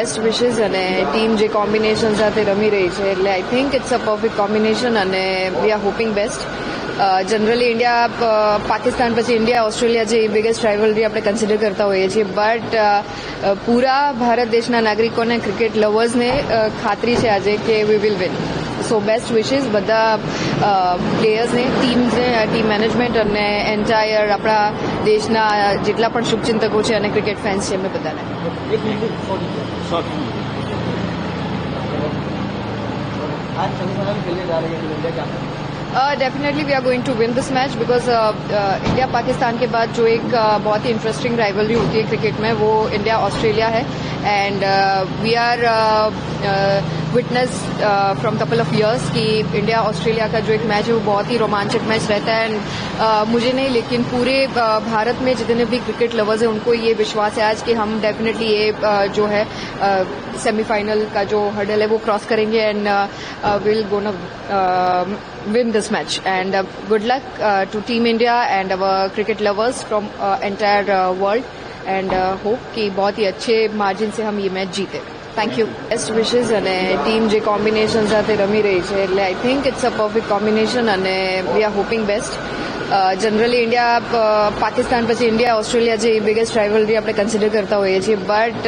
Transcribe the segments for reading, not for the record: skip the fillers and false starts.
Best વિશેસ અને team જે combination સાથે રમી રહી છે એટલે I think it's a perfect combination અને we are hoping best. Generally India Pakistan પછી ઇન્ડિયા ઓસ્ટ્રેલિયા જે બિગેસ્ટ રાઇવલરી આપણે કન્સિડર કરતા હોઈએ છીએ, બટ પૂરા ભારત દેશના નાગરિકોને ક્રિકેટ લવર્સને ખાતરી છે આજે કે we will win. So best wishes બધા પ્લેયર્સને, ટીમ મેનેજમેન્ટ અને એન્ટાયર આપણા દેશના જેટલા પણ શુભચિંતકો છે અને ક્રિકેટ ફેન્સ છે એમને બધાને. Definitely we are going to win this match because India Pakistan के बाद जो एक बहुत ही इंटरेस्टिंग राइवलरी होती है क्रिकेट में वो इंडिया ऑस्ट्रेलिया है and we are witness from couple of years कि इंडिया ऑस्ट्रेलिया का जो एक मैच है वो बहुत ही रोमांचक मैच रहता है एंड मुझे नहीं लेकिन पूरे भारत में जितने भी क्रिकेट लवर्स हैं उनको ये विश्वास है आज कि हम डेफिनेटली ये जो है सेमीफाइनल का जो हर्डल है वो क्रॉस करेंगे and will gonna win this match and good luck to Team India and our cricket lovers from entire world and hope कि बहुत ही अच्छे मार्जिन से हम ये मैच जीते. Thank you. बेस्ट विशेस અને ટીમ જે કોમ્બિનેશન સાથે રમી રહી છે એટલે I think it's a perfect combination અને we are hoping best. Generally India Pakistan પછી ઇન્ડિયા ઓસ્ટ્રેલિયા જે બિગેસ્ટ રાઇવલરી આપણે કન્સિડર કરતા હોઈએ છીએ, બટ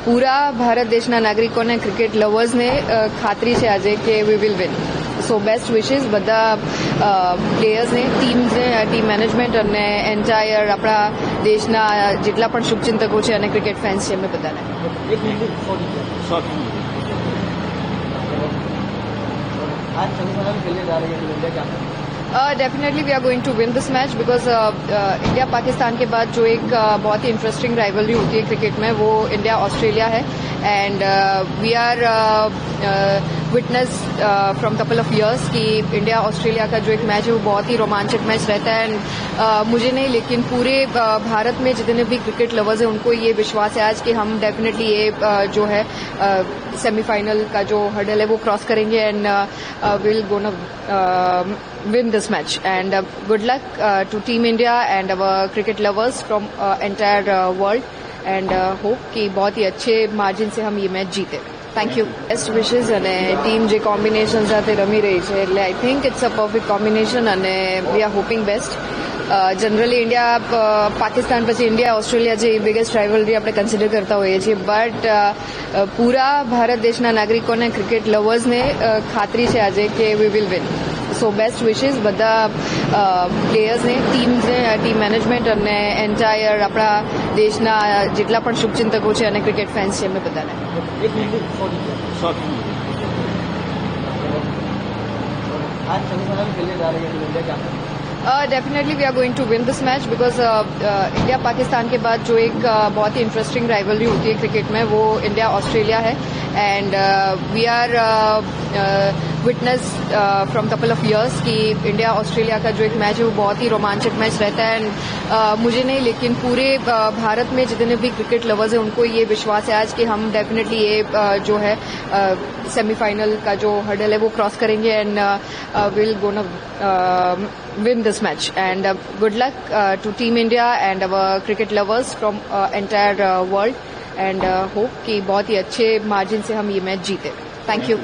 પૂરા ભારત દેશના નાગરિકોને ક્રિકેટ લવર્સને ખાતરી છે આજે કે we will win. So best wishes બધા પ્લેયર્સને, ટીમ મેનેજમેન્ટ અને એન્ટાયર આપણા દેશના જેટલા પણ શુભચિંતકો છે અને ક્રિકેટ ફેન્સ છે એમને બધાને. Definitely we are going to win this match because India Pakistan के बाद जो एक बहुत ही इंटरेस्टिंग राइवलरी होती है क्रिकेट में वो इंडिया ऑस्ट्रेलिया है and we are witness from couple of years कि इंडिया ऑस्ट्रेलिया का जो एक मैच है वो बहुत ही रोमांचक मैच रहता है एंड मुझे नहीं लेकिन पूरे भारत में जितने भी क्रिकेट लवर्स हैं उनको ये विश्वास है आज कि हम डेफिनेटली ये जो है सेमीफाइनल का जो हर्डल है वो क्रॉस करेंगे and will gonna win this match and good luck to Team India and our cricket lovers from entire world and hope कि बहुत ही अच्छे मार्जिन से हम ये मैच जीते. Thank you. बेस्ट विशेस અને ટીમ જે કોમ્બિનેશન સાથે રમી રહી છે એટલે I think it's a perfect combination અને we are hoping best. Generally India Pakistan પછી ઇન્ડિયા ઓસ્ટ્રેલિયા જે બિગેસ્ટ રાઇવલરી આપણે કન્સિડર કરતા હોઈએ છીએ, બટ પૂરા ભારત દેશના નાગરિકોને ક્રિકેટ લવર્સને ખાતરી છે આજે કે we will win. So best wishes બધા પ્લેયર્સને, ટીમ મેનેજમેન્ટ અને એન્ટાયર આપણા દેશના જેટલા પણ શુભચિંતકો છે અને ક્રિકેટ ફેન્સ છે એમને બધાને. Definitely we are going to win this match because India Pakistan के बाद जो एक बहुत ही इंटरेस्टिंग राइवलरी होती है क्रिकेट में वो इंडिया ऑस्ट्रेलिया है and we are witness from couple of years कि इंडिया ऑस्ट्रेलिया का जो एक मैच है वो बहुत ही रोमांचक मैच रहता है एंड मुझे नहीं लेकिन पूरे भारत में जितने भी क्रिकेट लवर्स हैं उनको ये विश्वास है आज कि हम डेफिनेटली ये जो है सेमीफाइनल का जो हर्डल है वो क्रॉस करेंगे and will gonna win this match and good luck to Team India and our cricket lovers from entire world and hope कि बहुत ही अच्छे मार्जिन से हम ये मैच जीते. Thank you.